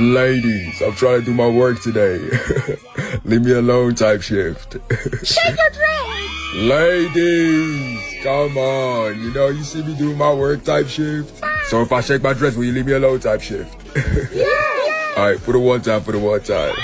Ladies, I'm trying to do my work today. Leave me alone type shift. Shake your dress. Ladies, come on. You know, you see me doing my work type shift. So if I shake my dress, will you leave me alone type shift? Yeah. Alright, for the one time.